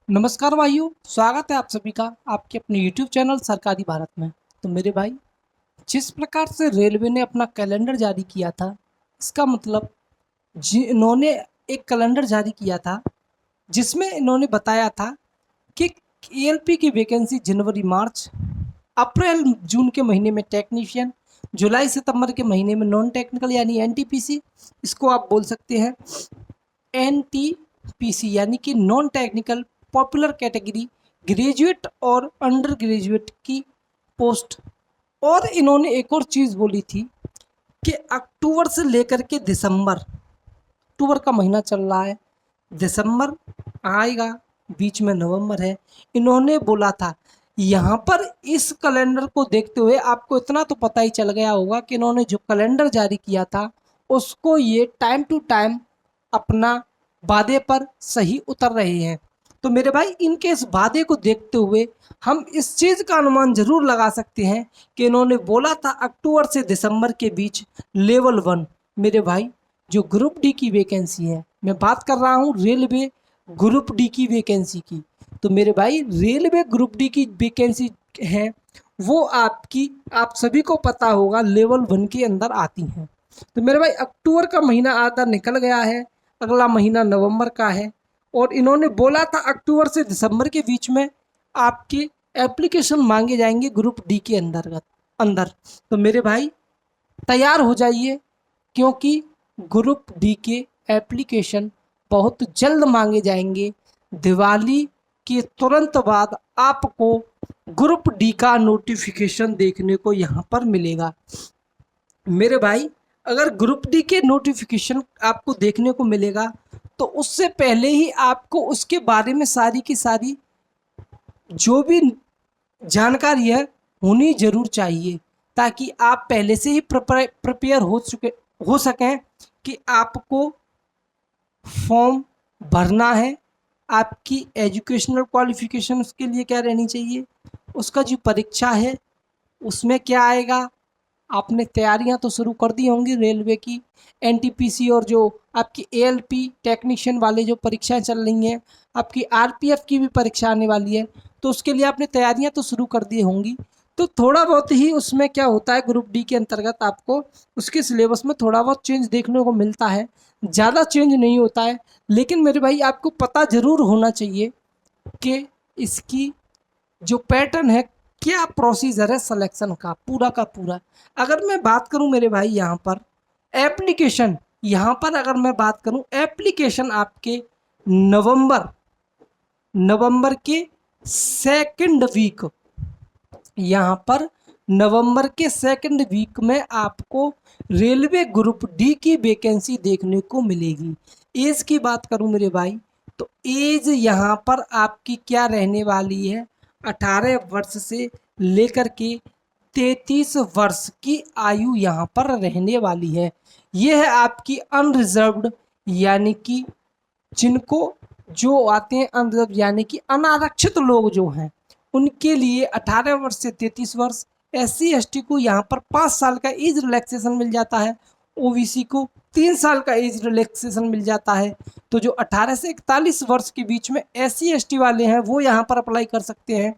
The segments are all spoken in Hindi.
नमस्कार भाइयों, स्वागत है आप सभी का आपके अपने YouTube चैनल सरकारी भारत में। तो मेरे भाई, जिस प्रकार से रेलवे ने अपना कैलेंडर जारी किया था, इसका मतलब इन्होंने एक कैलेंडर जारी किया था जिसमें इन्होंने बताया था कि एएलपी की वैकेंसी जनवरी मार्च, अप्रैल जून के महीने में टेक्नीशियन, जुलाई सितंबर के महीने में नॉन टेक्निकल यानी एनटीपीसी, इसको आप बोल सकते हैं एनटीपीसी यानी कि non technical popular category, graduate और अंडर ग्रेजुएट की पोस्ट। और इन्होंने एक और चीज़ बोली थी कि अक्टूबर से लेकर के दिसंबर, अक्टूबर का महीना चल रहा है, दिसंबर आएगा, बीच में नवंबर है। इन्होंने बोला था यहाँ पर इस कैलेंडर को देखते हुए आपको इतना तो पता ही चल गया होगा कि इन्होंने जो कैलेंडर जारी किया था उसको ये टाइम टू टाइम अपना वादे पर सही उतर रहे हैं। तो मेरे भाई, इनके इस वादे को देखते हुए हम इस चीज़ का अनुमान जरूर लगा सकते हैं कि इन्होंने बोला था अक्टूबर से दिसंबर के बीच लेवल 1। मेरे भाई, जो ग्रुप डी की वैकेंसी है, मैं बात कर रहा हूँ रेलवे ग्रुप डी की वैकेंसी की। तो मेरे भाई, रेलवे ग्रुप डी की वैकेंसी है वो आपकी, आप सभी को पता होगा, लेवल 1 के अंदर आती हैं। तो मेरे भाई, अक्टूबर का महीना आधा निकल गया है, अगला महीना नवंबर का है और इन्होंने बोला था अक्टूबर से दिसंबर के बीच में आपके एप्लीकेशन मांगे जाएंगे ग्रुप डी के अंदर। तो मेरे भाई, तैयार हो जाइए, क्योंकि ग्रुप डी के एप्लीकेशन बहुत जल्द मांगे जाएंगे। दिवाली के तुरंत बाद आपको ग्रुप डी का नोटिफिकेशन देखने को यहाँ पर मिलेगा। मेरे भाई, अगर ग्रुप डी के नोटिफिकेशन आपको देखने को मिलेगा तो उससे पहले ही आपको उसके बारे में सारी की सारी जो भी जानकारी है होनी जरूर चाहिए, ताकि आप पहले से ही प्रिपेयर हो सकें कि आपको फॉर्म भरना है, आपकी एजुकेशनल क्वालिफिकेशन उसके लिए क्या रहनी चाहिए, उसका जो परीक्षा है उसमें क्या आएगा। आपने तैयारियां तो शुरू कर दी होंगी रेलवे की, एनटीपीसी और जो आपकी एएलपी टेक्नीशियन वाले जो परीक्षाएं चल रही हैं, आपकी आरपीएफ की भी परीक्षा आने वाली है, तो उसके लिए आपने तैयारियां तो शुरू कर दी होंगी। तो थोड़ा बहुत ही उसमें क्या होता है, ग्रुप डी के अंतर्गत आपको उसके सिलेबस में थोड़ा बहुत चेंज देखने को मिलता है, ज़्यादा चेंज नहीं होता है। लेकिन मेरे भाई, आपको पता ज़रूर होना चाहिए कि इसकी जो पैटर्न है, क्या प्रोसीजर है सिलेक्शन का पूरा। अगर मैं बात करूं मेरे भाई, यहाँ पर एप्लीकेशन, यहाँ पर अगर मैं बात करूं एप्लीकेशन आपके नवंबर नवंबर के सेकंड वीक, यहाँ पर नवंबर के सेकंड वीक में आपको रेलवे ग्रुप डी की वैकेंसी देखने को मिलेगी। एज की बात करूं मेरे भाई, तो एज यहाँ पर आपकी क्या रहने वाली है, 18 वर्ष से लेकर के 33 वर्ष की आयु यहाँ पर रहने वाली है। यह है आपकी अनरिजर्व्ड, यानी कि जिनको जो आते हैं अनरिजर्व यानी कि अनारक्षित लोग जो हैं, उनके लिए 18 वर्ष से 33 वर्ष। SC ST को यहाँ पर 5 साल का एज रिलैक्सेशन मिल जाता है, OBC को 3 साल का एज रिलैक्सेशन मिल जाता है। तो जो 18 से 41 वर्ष के बीच में SC ST वाले हैं वो यहाँ पर अप्लाई कर सकते हैं,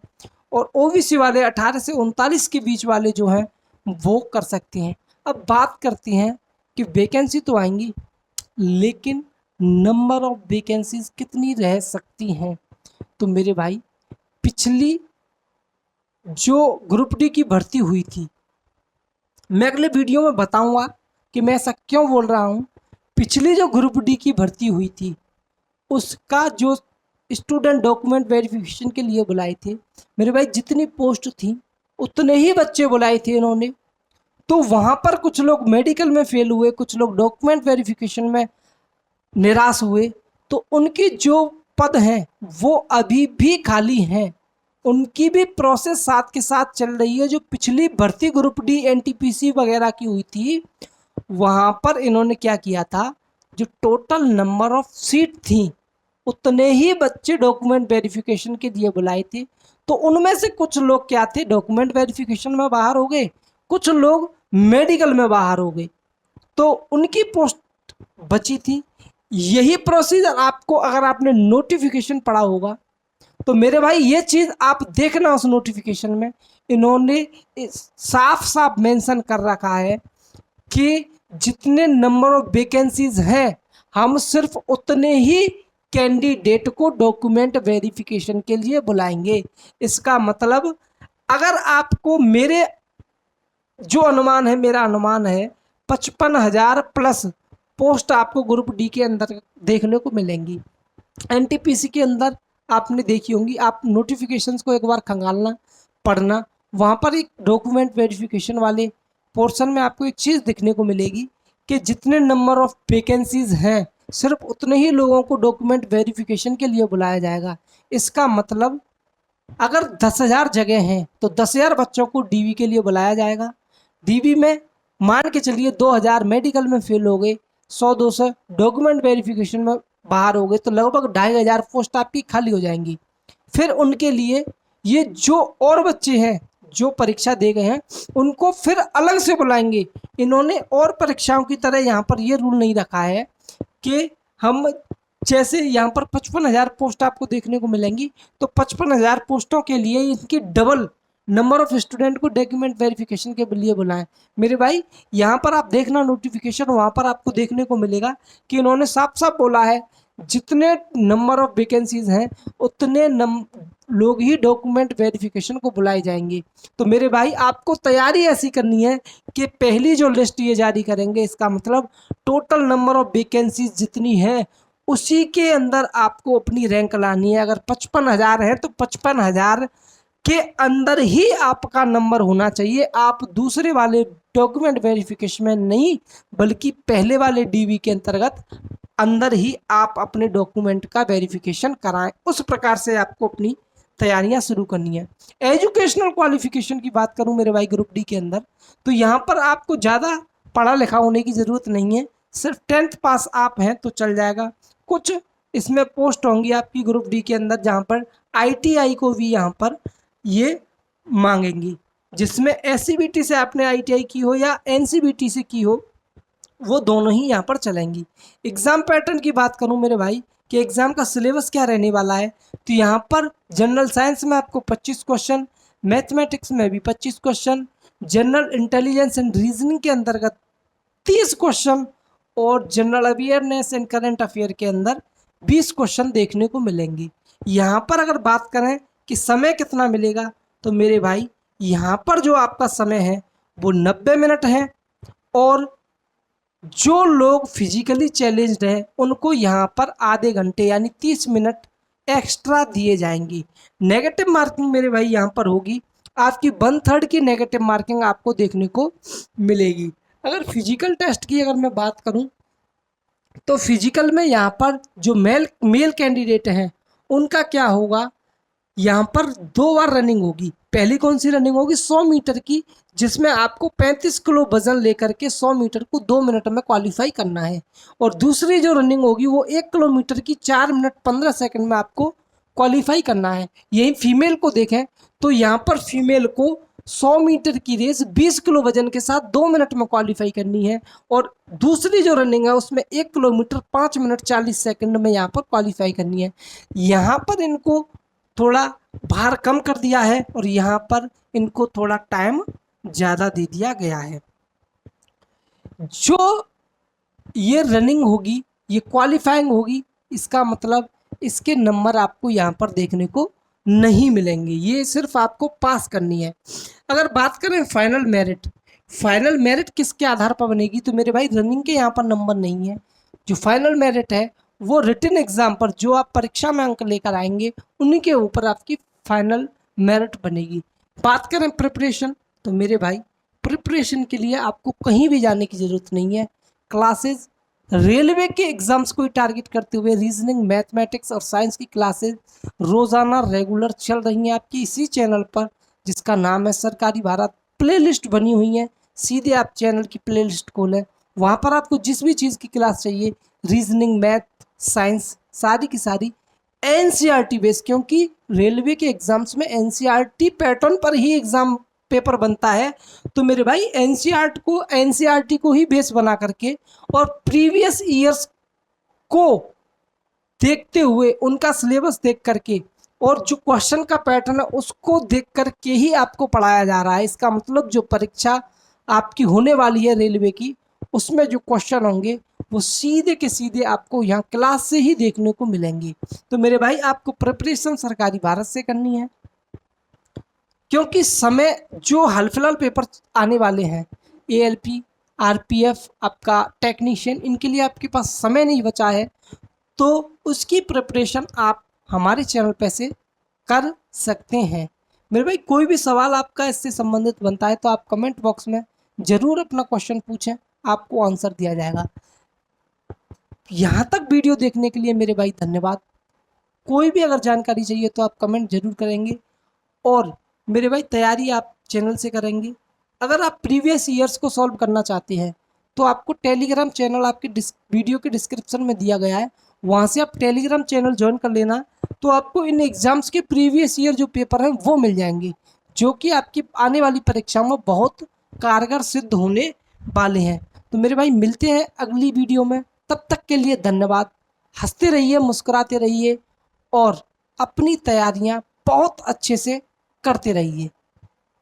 और OBC वाले 18 से 39 के बीच वाले जो हैं वो कर सकते हैं। अब बात करते हैं कि वैकेंसी तो आएंगी, लेकिन नंबर ऑफ वैकेंसीज कितनी रह सकती हैं। तो मेरे भाई, पिछली जो ग्रुप डी की भर्ती हुई थी, मैं अगले वीडियो में बताऊंगा कि मैं ऐसा क्यों बोल रहा हूं। पिछली जो ग्रुप डी की भर्ती हुई थी उसका जो स्टूडेंट डॉक्यूमेंट वेरिफिकेशन के लिए बुलाए थे, मेरे भाई जितनी पोस्ट थी उतने ही बच्चे बुलाए थे इन्होंने। तो वहाँ पर कुछ लोग मेडिकल में फेल हुए, कुछ लोग डॉक्यूमेंट वेरिफिकेशन में निराश हुए, तो उनकी जो पद हैं वो अभी भी खाली हैं, उनकी भी प्रोसेस साथ के साथ चल रही है। जो पिछली भर्ती ग्रुप डी एनटीपीसी वगैरह की हुई थी, वहाँ पर इन्होंने क्या किया था, जो टोटल नंबर ऑफ सीट थी उतने ही बच्चे डॉक्यूमेंट वेरिफिकेशन के लिए बुलाए थे। तो उनमें से कुछ लोग क्या थे, डॉक्यूमेंट वेरिफिकेशन में बाहर हो गए, कुछ लोग मेडिकल में बाहर हो गए, तो उनकी पोस्ट बची थी। यही प्रोसीजर आपको, अगर आपने नोटिफिकेशन पढ़ा होगा, तो मेरे भाई ये चीज़ आप देखना, उस नोटिफिकेशन में इन्होंने साफ साफ मेंशन कर रखा है कि जितने नंबर ऑफ वैकेंसीज हैं हम सिर्फ उतने ही कैंडिडेट को डॉक्यूमेंट वेरिफिकेशन के लिए बुलाएंगे। इसका मतलब अगर आपको मेरे जो अनुमान है, मेरा अनुमान है 55,000 प्लस पोस्ट आपको ग्रुप डी के अंदर देखने को मिलेंगी। एनटीपीसी के अंदर आपने देखी होंगी, आप नोटिफिकेशंस को एक बार खंगालना, पढ़ना, वहाँ पर एक डॉक्यूमेंट वेरिफिकेशन वाले पोर्शन में आपको एक चीज़ देखने को मिलेगी कि जितने नंबर ऑफ वैकेंसीज हैं सिर्फ उतने ही लोगों को डॉक्यूमेंट वेरिफिकेशन के लिए बुलाया जाएगा। इसका मतलब अगर 10,000 जगह हैं तो 10,000 बच्चों को डीवी के लिए बुलाया जाएगा। डीवी में मान के चलिए 2,000 मेडिकल में फेल हो गए, 100-200 डॉक्यूमेंट वेरिफिकेशन में बाहर हो गए, तो लगभग 2,500 पोस्ट आपकी खाली हो जाएंगी। फिर उनके लिए ये जो और बच्चे हैं जो परीक्षा दे गए हैं उनको फिर अलग से बुलाएंगे। इन्होंने और परीक्षाओं की तरह यहाँ पर ये रूल नहीं रखा है कि हम जैसे यहाँ पर 55,000 पोस्ट आपको देखने को मिलेंगी, तो 55,000 पोस्टों के लिए इनकी डबल नंबर ऑफ स्टूडेंट को डॉक्यूमेंट वेरिफिकेशन के लिए बुलाएं। मेरे भाई यहाँ पर आप देखना नोटिफिकेशन, वहाँ पर आपको देखने को मिलेगा कि इन्होंने साफ साफ बोला है जितने नंबर ऑफ वैकेंसीज हैं उतने लोग ही डॉक्यूमेंट वेरिफिकेशन को बुलाए जाएंगे। तो मेरे भाई आपको तैयारी ऐसी करनी है कि पहली जो लिस्ट ये जारी करेंगे, इसका मतलब टोटल नंबर ऑफ वैकेंसीज जितनी है उसी के अंदर आपको अपनी रैंक लानी है। अगर 55,000 है तो 55,000 के अंदर ही आपका नंबर होना चाहिए। आप दूसरे वाले डॉक्यूमेंट वेरिफिकेशन में नहीं, बल्कि पहले वाले डीवी के अंतर्गत अंदर ही आप अपने डॉक्यूमेंट का वेरिफिकेशन कराएं। उस प्रकार से आपको अपनी तैयारियां शुरू करनी है। एजुकेशनल क्वालिफिकेशन की बात करूं मेरे भाई ग्रुप डी के अंदर, तो यहाँ पर आपको ज़्यादा पढ़ा लिखा होने की ज़रूरत नहीं है, सिर्फ 10th पास आप हैं तो चल जाएगा। कुछ इसमें पोस्ट होंगी आपकी ग्रुप डी के अंदर जहाँ पर ITI को भी यहाँ पर ये मांगेंगी, जिसमें SCBT से आपने ITI की हो या NCBT से की हो, वो दोनों ही यहाँ पर चलेंगी। एग्ज़ाम पैटर्न की बात करूँ मेरे भाई कि एग्ज़ाम का सिलेबस क्या रहने वाला है, तो यहाँ पर जनरल साइंस में आपको 25 क्वेश्चन, मैथमेटिक्स में भी 25 question, general intelligence and reasoning के अंतर्गत 30 क्वेश्चन और general awareness and current affair के अंदर 20 क्वेश्चन देखने को मिलेंगे। यहाँ पर अगर बात करें कि समय कितना मिलेगा, तो मेरे भाई यहाँ पर जो आपका समय है वो 90 मिनट है, और जो लोग फिजिकली चैलेंज्ड हैं उनको यहाँ पर आधे घंटे यानी 30 मिनट एक्स्ट्रा दिए जाएंगी। नेगेटिव मार्किंग मेरे भाई यहाँ पर होगी, आपकी 1/3 की नेगेटिव मार्किंग आपको देखने को मिलेगी। अगर फिजिकल टेस्ट की अगर मैं बात करूँ तो फिजिकल में यहाँ पर जो मेल कैंडिडेट हैं उनका क्या होगा, यहाँ पर 2 बार रनिंग होगी। पहली कौन सी रनिंग होगी, 100 मीटर की, जिसमें आपको 35 किलो वजन लेकर के 100 मीटर को 2 मिनट में क्वालिफाई करना है। और दूसरी जो रनिंग होगी वो 1 किलोमीटर की 4 मिनट 15 सेकंड में आपको क्वालिफाई करना है। यही फीमेल को देखें तो यहाँ पर फीमेल को 100 मीटर की रेस 20 किलो वजन के साथ 2 मिनट में क्वालिफाई करनी है, और दूसरी जो रनिंग है उसमें 1 किलोमीटर 5 मिनट 40 सेकंड में यहाँ पर क्वालिफाई करनी है। यहाँ पर इनको थोड़ा भार कम कर दिया है और यहाँ पर इनको थोड़ा टाइम ज़्यादा दे दिया गया है। जो ये रनिंग होगी, ये क्वालिफाइंग होगी, इसका मतलब इसके नंबर आपको यहाँ पर देखने को नहीं मिलेंगे, ये सिर्फ आपको पास करनी है। अगर बात करें फाइनल मेरिट, फाइनल मेरिट किसके आधार पर बनेगी, तो मेरे भाई रनिंग के यहाँ पर नंबर नहीं है। जो फाइनल मेरिट है वो रिटन एग्जाम पर जो आप परीक्षा में अंक लेकर आएंगे उन्हीं के ऊपर आपकी फाइनल मेरिट बनेगी। बात करें प्रिपरेशन, तो मेरे भाई प्रिपरेशन के लिए आपको कहीं भी जाने की ज़रूरत नहीं है। क्लासेस रेलवे के एग्जाम्स को टारगेट करते हुए रीजनिंग, मैथमेटिक्स और साइंस की क्लासेस रोज़ाना रेगुलर चल रही हैं आपकी इसी चैनल पर, जिसका नाम है सरकारी भारत। प्लेलिस्ट बनी हुई है, सीधे आप चैनल की प्लेलिस्ट खोलें, वहाँ पर आपको जिस भी चीज़ की क्लास चाहिए, रीजनिंग, मैथ, साइंस, सारी की सारी NCERT बेस, क्योंकि रेलवे के एग्जाम्स में NCERT पैटर्न पर ही एग्जाम पेपर बनता है। तो मेरे भाई NCERT को ही बेस बना करके और प्रीवियस ईयर्स को देखते हुए, उनका सिलेबस देख करके और जो क्वेश्चन का पैटर्न है उसको देख कर के ही आपको पढ़ाया जा रहा है। इसका मतलब जो परीक्षा आपकी होने वाली है रेलवे की, उसमें जो क्वेश्चन होंगे वो सीधे के सीधे आपको यहाँ क्लास से ही देखने को मिलेंगे। तो मेरे भाई आपको प्रिपरेशन सरकारी भारत से करनी है, क्योंकि समय जो हाल फिलहाल पेपर आने वाले हैं एएलपी, आरपीएफ, आपका टेक्नीशियन, इनके लिए आपके पास समय नहीं बचा है। तो उसकी प्रिपरेशन आप हमारे चैनल पे से कर सकते हैं। मेरे भाई कोई भी सवाल आपका इससे संबंधित बनता है तो आप कमेंट बॉक्स में ज़रूर अपना क्वेश्चन पूछें, आपको आंसर दिया जाएगा। यहाँ तक वीडियो देखने के लिए मेरे भाई धन्यवाद। कोई भी अगर जानकारी चाहिए तो आप कमेंट जरूर करेंगे, और मेरे भाई तैयारी आप चैनल से करेंगे। अगर आप प्रीवियस ईयर्स को सॉल्व करना चाहते हैं तो आपको टेलीग्राम चैनल आपके वीडियो के डिस्क्रिप्शन में दिया गया है, वहाँ से आप टेलीग्राम चैनल ज्वाइन कर लेना। तो आपको इन एग्ज़ाम्स के प्रीवियस ईयर जो पेपर हैं वो मिल जाएंगे, जो कि आपकी आने वाली परीक्षाओं में बहुत कारगर सिद्ध होने वाले हैं। तो मेरे भाई मिलते हैं अगली वीडियो में, तब तक के लिए धन्यवाद। हंसते रहिए, मुस्कुराते रहिए और अपनी तैयारियां बहुत अच्छे से करते रहिए।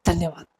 धन्यवाद।